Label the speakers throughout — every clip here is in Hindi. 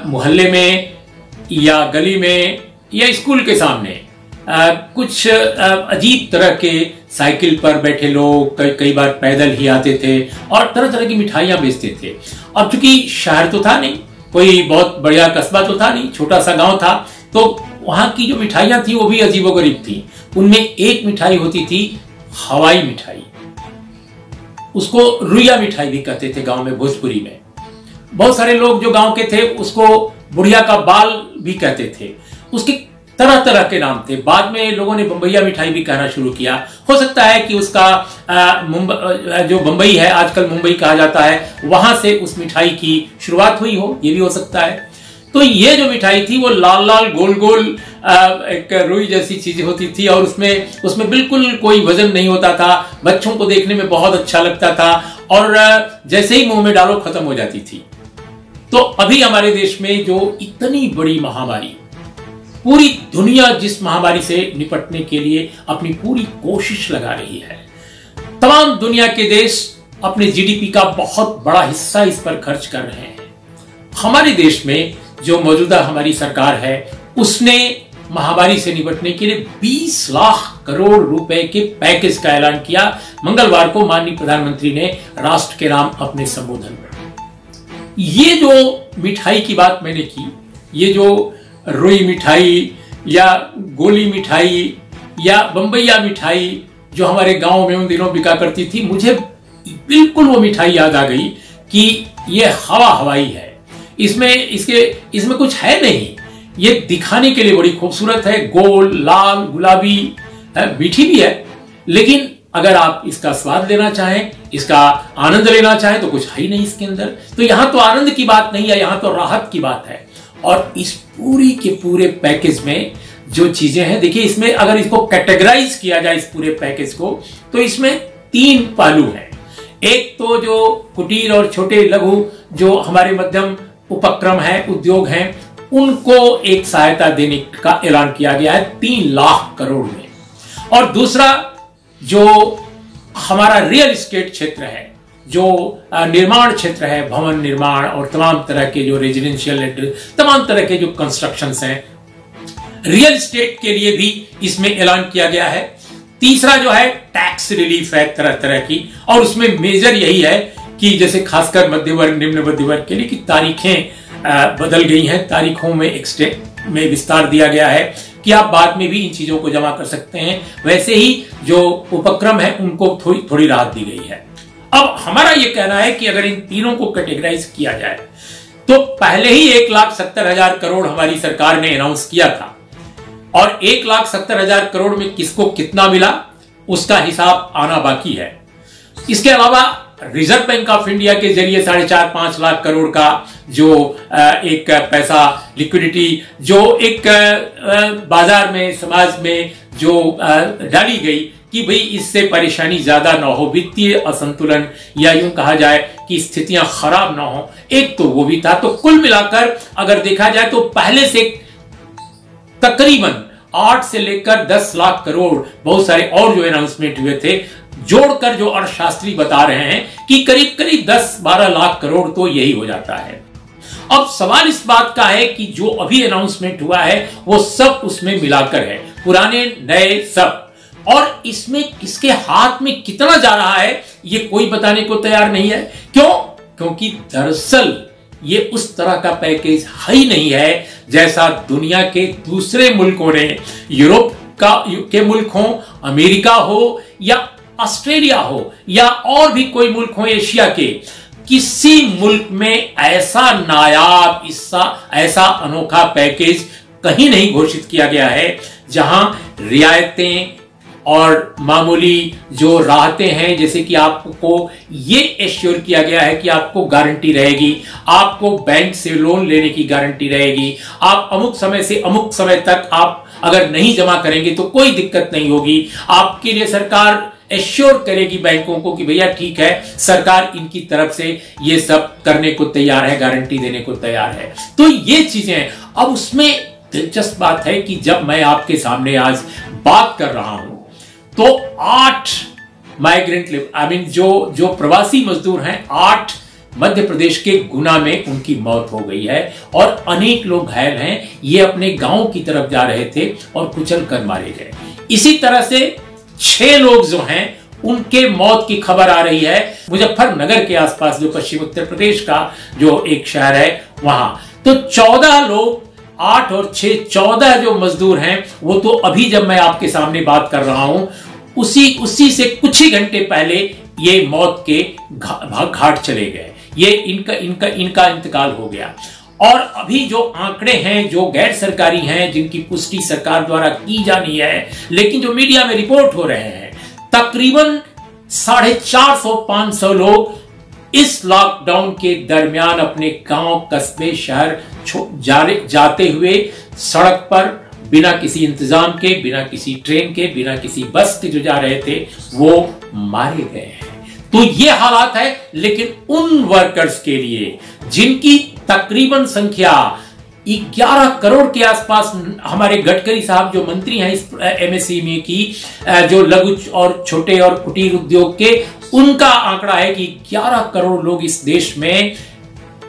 Speaker 1: मोहल्ले में या गली में या स्कूल के सामने कुछ अजीब तरह के साइकिल पर बैठे लोग कई बार पैदल ही आते थे और तरह तरह की मिठाइयां बेचते थे। अब चूंकि शहर तो था नहीं, कोई बहुत बढ़िया कस्बा तो था नहीं, छोटा सा गांव था, तो वहां की जो मिठाइयां थी वो भी अजीबोगरीब थी। उनमें एक मिठाई होती थी हवाई मिठाई, उसको रुइया मिठाई भी कहते थे गांव में, भोजपुरी में। बहुत सारे लोग जो गांव के थे उसको बुढ़िया का बाल भी कहते थे। उसके तरह तरह के नाम थे। बाद में लोगों ने बम्बैया मिठाई भी कहना शुरू किया। हो सकता है कि उसका जो बम्बई है, आजकल मुंबई कहा जाता है, वहां से उस मिठाई की शुरुआत हुई हो, ये भी हो सकता है। तो ये जो मिठाई थी वो लाल लाल गोल गोल एक रुई जैसी चीज होती थी और उसमें बिल्कुल कोई वजन नहीं होता था। बच्चों को देखने में बहुत अच्छा लगता था और जैसे ही मुंह में डालो खत्म हो जाती थी। तो अभी हमारे देश में जो इतनी बड़ी महामारी, पूरी दुनिया जिस महामारी से निपटने के लिए अपनी पूरी कोशिश लगा रही है, तमाम दुनिया के देश अपने जीडीपी का बहुत बड़ा हिस्सा इस पर खर्च कर रहे हैं। हमारे देश में जो मौजूदा हमारी सरकार है उसने महामारी से निपटने के लिए 20 लाख करोड़ रुपए के पैकेज का ऐलान किया। मंगलवार को माननीय प्रधानमंत्री ने राष्ट्र के नाम अपने संबोधन में ये जो मिठाई की बात मैंने की, ये जो रुई मिठाई या गोली मिठाई या बम्बैया मिठाई जो हमारे गांव में उन दिनों बिका करती थी, मुझे बिल्कुल वो मिठाई याद आ गई कि ये हवाई है। इसमें कुछ है नहीं, ये दिखाने के लिए बड़ी खूबसूरत है, गोल लाल गुलाबी, मीठी भी है, लेकिन अगर आप इसका स्वाद लेना चाहें, इसका आनंद लेना चाहें तो कुछ है ही नहीं इसके अंदर। तो यहां तो आनंद की बात नहीं है, यहां तो राहत की बात है। और इस पूरी के पूरे पैकेज में जो चीजें हैं, देखिए इसमें अगर इसको कैटेगराइज किया जाए इस पूरे पैकेज को, तो इसमें 3 पहलू हैं। एक तो जो कुटीर और छोटे लघु जो हमारे मध्यम उपक्रम है, उद्योग हैं, उनको एक सहायता देने का ऐलान किया गया है 3 लाख करोड़ में। और दूसरा जो हमारा रियल एस्टेट क्षेत्र है, जो निर्माण क्षेत्र है, भवन निर्माण और तमाम तरह के जो रेजिडेंशियल, तमाम तरह के जो कंस्ट्रक्शंस हैं, रियल एस्टेट के लिए भी इसमें ऐलान किया गया है। तीसरा जो है टैक्स रिलीफ है तरह तरह की, और उसमें मेजर यही है कि जैसे खासकर मध्य वर्ग, निम्न मध्य वर्ग के लिए कि तारीखें बदल गई हैं, तारीखों में विस्तार दिया गया है कि आप बाद में भी इन चीजों को जमा कर सकते हैं। वैसे ही जो उपक्रम है उनको थोड़ी राहत दी गई है। अब हमारा यह कहना है कि अगर इन तीनों को कैटेगराइज किया जाए तो पहले ही 1,70,000 करोड़ हमारी सरकार ने अनाउंस किया था, और 1,70,000 करोड़ में किसको कितना मिला उसका हिसाब आना बाकी है। इसके अलावा रिजर्व बैंक ऑफ इंडिया के जरिए 4.5-5 लाख करोड़ का जो एक पैसा लिक्विडिटी जो एक बाजार में, समाज में जो डाली गई कि भाई इससे परेशानी ज्यादा ना हो, वित्तीय असंतुलन या यूं कहा जाए कि स्थितियां खराब ना हो, एक तो वो भी था। तो कुल मिलाकर अगर देखा जाए तो पहले से तकरीबन 8 से लेकर 10 लाख करोड़, बहुत सारे और जो अनाउंसमेंट हुए थे, जोड़कर जो अर्थशास्त्री बता रहे हैं कि करीब करीब 10-12 लाख करोड़ तो यही हो जाता है। अब सवाल इस बात का है कि जो अभी अनाउंसमेंट हुआ है वो सब उसमें मिलाकर है, पुराने नए सब, और इसमें किसके हाथ में कितना जा रहा है ये कोई बताने को तैयार नहीं है। क्यों? क्योंकि दरअसल ये उस तरह का पैकेज है ही नहीं है जैसा दुनिया के दूसरे मुल्कों ने, यूरोप के मुल्क हो, अमेरिका हो या ऑस्ट्रेलिया हो या और भी कोई मुल्क हो एशिया के, किसी मुल्क में ऐसा नायाब, ऐसा अनोखा पैकेज कहीं नहीं घोषित किया गया है जहां रियायतें और मामूली जो राहतें हैं, जैसे कि आपको ये एश्योर किया गया है कि आपको गारंटी रहेगी, आपको बैंक से लोन लेने की गारंटी रहेगी, आप अमुक समय से अमुक समय तक आप अगर नहीं जमा करेंगे तो कोई दिक्कत नहीं होगी, आपके लिए सरकार एश्योर करेगी बैंकों को कि भैया ठीक है, सरकार इनकी तरफ से ये सब करने को तैयार है, गारंटी देने को तैयार है। तो ये चीजें, अब उसमें दिलचस्प बात है कि जब मैं आपके सामने आज बात कर रहा हूं तो 8 माइग्रेंट जो प्रवासी मजदूर हैं, 8 मध्य प्रदेश के गुना में उनकी मौत हो गई है और अनेक लोग घायल हैं। ये अपने गांव की तरफ जा रहे थे और कुचल कर मारे गए। इसी तरह से 6 लोग जो हैं उनके मौत की खबर आ रही है मुजफ्फरनगर के आसपास, जो पश्चिम उत्तर प्रदेश का जो एक शहर है वहां। तो 14 लोग, 8 और 6, 14 जो मजदूर हैं वो तो अभी जब मैं आपके सामने बात कर रहा हूं उसी से कुछ ही घंटे पहले ये मौत के घाट चले गए। ये इनका इंतकाल हो गया। और अभी जो आंकड़े हैं जो गैर सरकारी हैं, जिनकी पुष्टि सरकार द्वारा की जानी है लेकिन जो मीडिया में रिपोर्ट हो रहे हैं, तकरीबन 450-500 लोग इस लॉकडाउन के दरमियान अपने गांव, कस्बे, शहर जाते हुए सड़क पर बिना किसी इंतजाम के, बिना किसी ट्रेन के, बिना किसी बस के जो जा रहे थे वो मारे गए हैं। तो ये हालात है। लेकिन उन वर्कर्स के लिए जिनकी तकरीबन संख्या 11 करोड़ के आसपास, हमारे गडकरी साहब जो मंत्री हैं इस एमएसएमई की, जो लघु और छोटे और कुटीर उद्योग के, उनका आंकड़ा है कि 11 करोड़ लोग इस देश में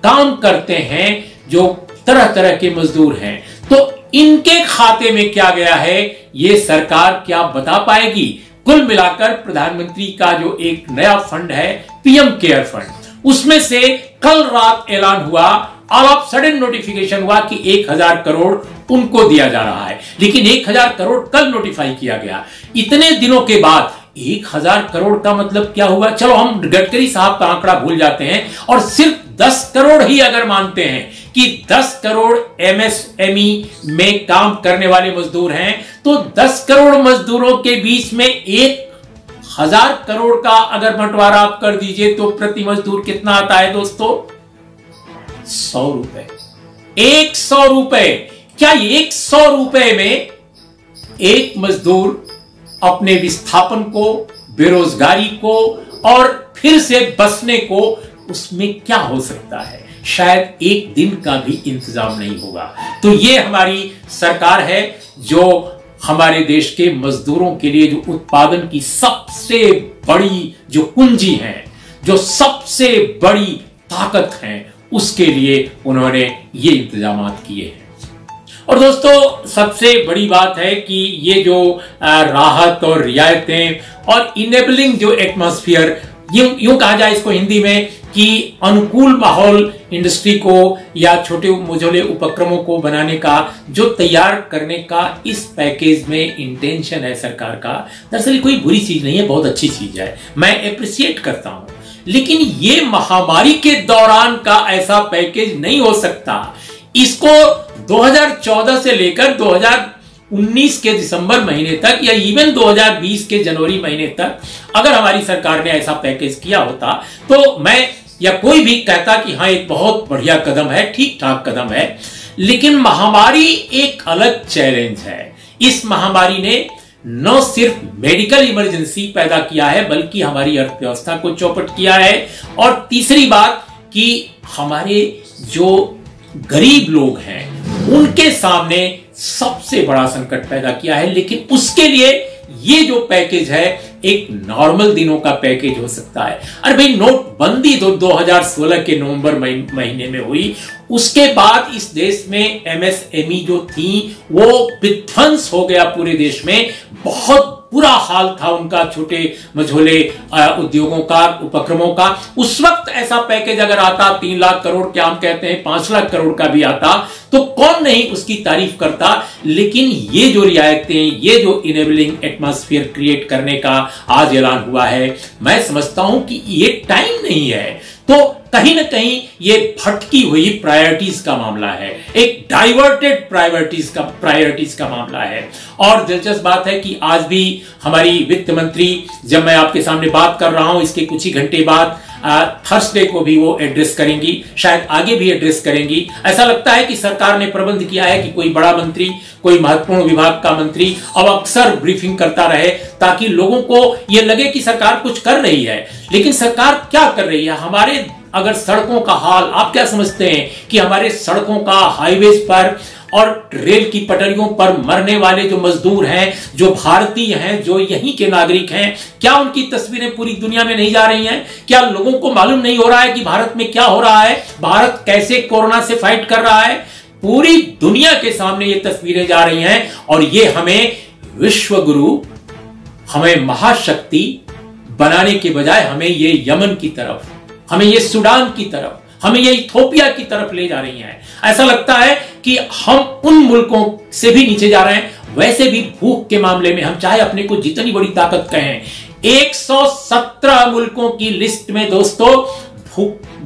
Speaker 1: काम करते हैं जो तरह तरह के मजदूर हैं। तो इनके खाते में क्या गया है ये सरकार क्या बता पाएगी? कुल मिलाकर प्रधानमंत्री का जो एक नया फंड है पीएम केयर फंड, उसमें से कल रात ऐलान हुआ, ऑल ऑफ सडन नोटिफिकेशन हुआ कि 1000 करोड़ उनको दिया जा रहा है। लेकिन 1000 करोड़ कल नोटिफाई किया गया। इतने दिनों के बाद 1000 करोड़ का मतलब क्या हुआ? चलो हम गडकरी साहब का आंकड़ा भूल जाते हैं और सिर्फ 10 करोड़ ही अगर मानते हैं कि 10 करोड़ एमएसएमई में काम करने वाले मजदूर हैं, तो 10 करोड़ मजदूरों के बीच में 1000 करोड़ का अगर बंटवारा आप कर दीजिए तो प्रति मजदूर कितना आता है दोस्तों? 100 रुपए। 100 रुपए। क्या 100 रुपए में एक मजदूर अपने विस्थापन को, बेरोजगारी को और फिर से बसने को, उसमें क्या हो सकता है? शायद एक दिन का भी इंतजाम नहीं होगा। तो ये हमारी सरकार है जो हमारे देश के मजदूरों के लिए जो उत्पादन की सबसे बड़ी जो कुंजी है, जो सबसे बड़ी ताकत है, उसके लिए उन्होंने ये इंतजाम किए हैं। और दोस्तों सबसे बड़ी बात है कि ये जो राहत और रियायतें और इनेबलिंग जो एटमॉस्फेयर, यूं कहा जाए इसको हिंदी में कि अनुकूल माहौल इंडस्ट्री को या छोटे मझोले उपक्रमों को बनाने का जो तैयार करने का इस पैकेज में इंटेंशन है सरकार का, दरअसल कोई बुरी चीज नहीं है, बहुत अच्छी चीज है, मैं अप्रिशिएट करता हूं। लेकिन ये महामारी के दौरान का ऐसा पैकेज नहीं हो सकता। इसको 2014 से लेकर 2019 के दिसंबर महीने तक या इवन 2020 के जनवरी महीने तक अगर हमारी सरकार ने ऐसा पैकेज किया होता तो मैं या कोई भी कहता कि हाँ एक बहुत बढ़िया कदम है, ठीक ठाक कदम है। लेकिन महामारी एक अलग चैलेंज है। इस महामारी ने न सिर्फ मेडिकल इमरजेंसी पैदा किया है बल्कि हमारी अर्थव्यवस्था को चौपट किया है। और तीसरी बात कि हमारे जो गरीब लोग हैं उनके सामने सबसे बड़ा संकट पैदा किया है। लेकिन उसके लिए ये जो पैकेज है एक नॉर्मल दिनों का पैकेज हो सकता है। अरे भाई नोटबंदी 2016 के नवंबर महीने में हुई, उसके बाद इस देश में एमएसएमई जो थी वो विध्वंस हो गया पूरे देश में। बहुत बुरा हाल था उनका, छोटे मझोले उद्योगों का, उपक्रमों का। उस वक्त ऐसा पैकेज अगर आता 3 लाख करोड़, क्या हम कहते हैं 5 लाख करोड़ का भी आता, तो कौन नहीं उसकी तारीफ करता। लेकिन ये जो रियायतें, ये जो इनेबलिंग एटमॉस्फेयर क्रिएट करने का आज ऐलान हुआ है, मैं समझता हूं कि ये टाइम नहीं है। तो कहीं ना कहीं ये भटकी हुई प्रायोरिटीज का मामला है, एक डाइवर्टेड प्रायोरिटीज का मामला है। और दिलचस्प बात है कि आज भी हमारी वित्त मंत्री, जब मैं आपके सामने बात कर रहा हूं इसके कुछ ही घंटे बाद, थर्सडे को भी वो एड्रेस करेंगी, शायद आगे भी एड्रेस करेंगी। ऐसा लगता है कि सरकार ने प्रबंध किया है कि कोई बड़ा मंत्री, कोई महत्वपूर्ण विभाग का मंत्री अब अक्सर ब्रीफिंग करता रहे ताकि लोगों को यह लगे कि सरकार कुछ कर रही है। लेकिन सरकार क्या कर रही है? हमारे अगर सड़कों का हाल आप क्या समझते हैं कि हमारे सड़कों का, हाईवेज पर और रेल की पटरियों पर मरने वाले जो मजदूर हैं, जो भारतीय हैं, जो यहीं के नागरिक हैं, क्या उनकी तस्वीरें पूरी दुनिया में नहीं जा रही हैं? क्या लोगों को मालूम नहीं हो रहा है कि भारत में क्या हो रहा है, भारत कैसे कोरोना से फाइट कर रहा है? पूरी दुनिया के सामने ये तस्वीरें जा रही हैं और ये हमें विश्व गुरु, हमें महाशक्ति बनाने के बजाय हमें ये यमन की तरफ, हमें ये सूडान की तरफ, हमें ये इथोपिया की तरफ ले जा रही हैं। ऐसा लगता है कि हम उन मुल्कों से भी नीचे जा रहे हैं। वैसे भी भूख के मामले में हम चाहे अपने को जितनी बड़ी ताकत कहें, 117 मुल्कों की लिस्ट में दोस्तों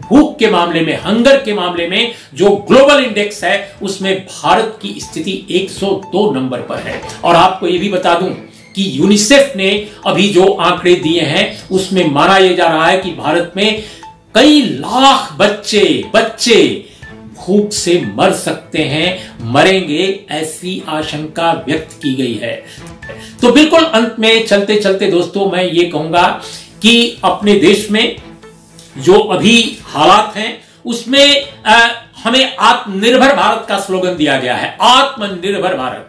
Speaker 1: भूख के मामले में, हंगर के मामले में जो ग्लोबल इंडेक्स है उसमें भारत की स्थिति 102 नंबर पर है। और आपको यह भी बता दूं कि यूनिसेफ ने अभी जो आंकड़े दिए हैं उसमें माना यह जा रहा है कि भारत में कई लाख बच्चे भूख से मर सकते हैं, मरेंगे, ऐसी आशंका व्यक्त की गई है। तो बिल्कुल अंत में चलते चलते दोस्तों मैं ये कहूंगा कि अपने देश में जो अभी हालात हैं उसमें हमें आत्मनिर्भर भारत का स्लोगन दिया गया है, आत्मनिर्भर भारत।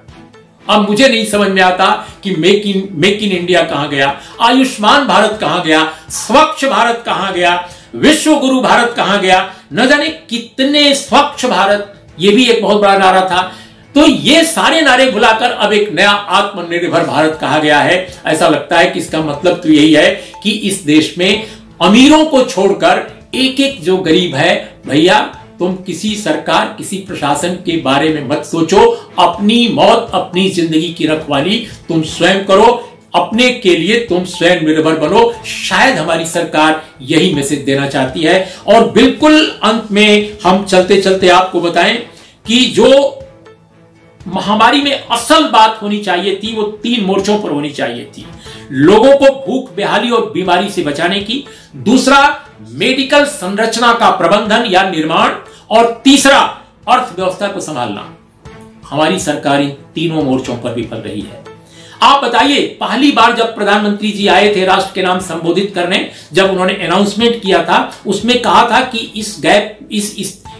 Speaker 1: अब मुझे नहीं समझ में आता कि मेक इन इंडिया कहां गया, आयुष्मान भारत कहां गया, स्वच्छ भारत कहां गया, विश्व गुरु भारत कहां गया, न जाने कितने स्वच्छ भारत, ये भी एक बहुत बड़ा नारा था। तो ये सारे नारे भुलाकर अब एक नया आत्मनिर्भर भारत कहा गया है। ऐसा लगता है कि इसका मतलब तो यही है कि इस देश में अमीरों को छोड़कर एक एक जो गरीब है, भैया तुम किसी सरकार, किसी प्रशासन के बारे में मत सोचो, अपनी मौत, अपनी जिंदगी की रखवाली तुम स्वयं करो, अपने के लिए तुम स्वयं निर्भर बनो। शायद हमारी सरकार यही मैसेज देना चाहती है। और बिल्कुल अंत में हम चलते चलते आपको बताएं कि जो महामारी में असल बात होनी चाहिए थी वो 3 मोर्चों पर होनी चाहिए थी। लोगों को भूख, बेहाली और बीमारी से बचाने की, दूसरा मेडिकल संरचना का प्रबंधन या निर्माण, और तीसरा अर्थव्यवस्था को संभालना। हमारी सरकार इन तीनों मोर्चों पर विफल रही है। आप बताइए, पहली बार जब प्रधानमंत्री जी आए थे राष्ट्र के नाम संबोधित करने, जब उन्होंने अनाउंसमेंट किया था, उसमें कहा था कि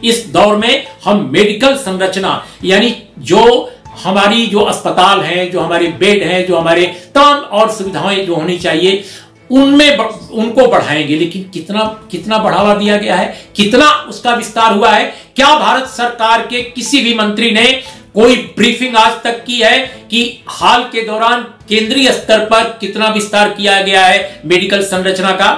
Speaker 1: इस दौर में हम मेडिकल संरचना यानी जो हमारी जो अस्पताल हैं, जो हमारे बेड हैं, जो हमारे तमाम और सुविधाएं जो होनी चाहिए उनमें उनको बढ़ाएंगे। लेकिन कितना बढ़ावा दिया गया है, कितना उसका विस्तार हुआ है? क्या भारत सरकार के किसी भी मंत्री ने कोई ब्रीफिंग आज तक की है कि हाल के दौरान केंद्रीय स्तर पर कितना विस्तार किया गया है मेडिकल संरचना का?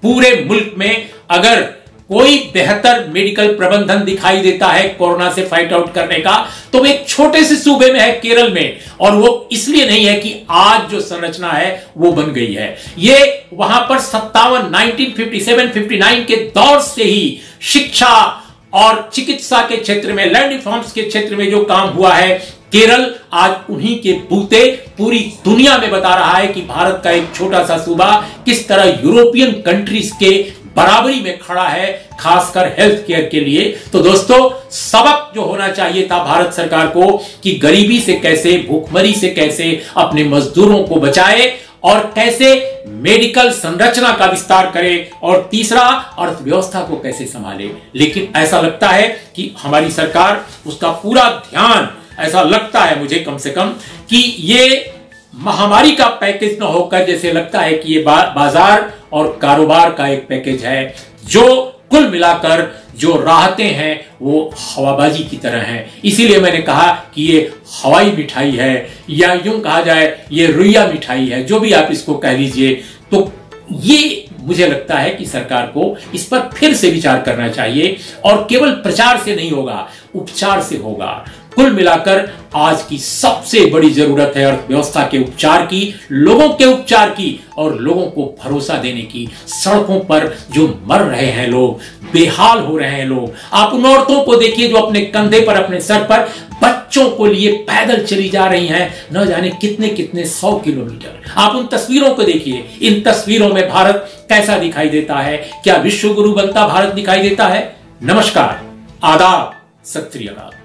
Speaker 1: पूरे मुल्क में अगर कोई बेहतर मेडिकल प्रबंधन दिखाई देता है कोरोना से फाइट आउट करने का, तो एक छोटे से सूबे में है, केरल में। और वो इसलिए नहीं है कि आज जो संरचना है वो बन गई है, ये वहां पर 1957-59 के दौर से ही शिक्षा और चिकित्सा के क्षेत्र में, लैंड रिफॉर्म्स के क्षेत्र में जो काम हुआ है, केरल आज उन्हीं के बूते पूरी दुनिया में बता रहा है कि भारत का एक छोटा सा सूबा किस तरह यूरोपियन कंट्रीज के बराबरी में खड़ा है, खासकर हेल्थ केयर के लिए। तो दोस्तों, सबक जो होना चाहिए था भारत सरकार को कि गरीबी से कैसे, भूखमरी से कैसे अपने मजदूरों को बचाए और कैसे मेडिकल संरचना का विस्तार करे, और तीसरा अर्थव्यवस्था को कैसे संभाले। लेकिन ऐसा लगता है कि हमारी सरकार उसका पूरा ध्यान, ऐसा लगता है मुझे कम से कम, कि ये महामारी का पैकेज न होकर जैसे लगता है कि ये बाजार और कारोबार का एक पैकेज है, जो कुल मिलाकर जो राहतें हैं वो हवाबाजी की तरह हैं। इसीलिए मैंने कहा कि ये हवाई मिठाई है, या यूं कहा जाए ये रुइया मिठाई है, जो भी आप इसको कह लीजिए। तो ये मुझे लगता है कि सरकार को इस पर फिर से विचार करना चाहिए, और केवल प्रचार से नहीं होगा, उपचार से होगा। कुल मिलाकर आज की सबसे बड़ी जरूरत है अर्थव्यवस्था के उपचार की, लोगों के उपचार की, और लोगों को भरोसा देने की। सड़कों पर जो मर रहे हैं लोग, बेहाल हो रहे हैं लोग, आप उन औरतों को देखिए जो अपने कंधे पर, अपने सर पर बच्चों को लिए पैदल चली जा रही हैं, न जाने कितने कितने 100 किलोमीटर। आप उन तस्वीरों को देखिए। इन तस्वीरों में भारत कैसा दिखाई देता है? क्या विश्व गुरु बनता भारत दिखाई देता है? नमस्कार, आदाब, सत श्री अकाल।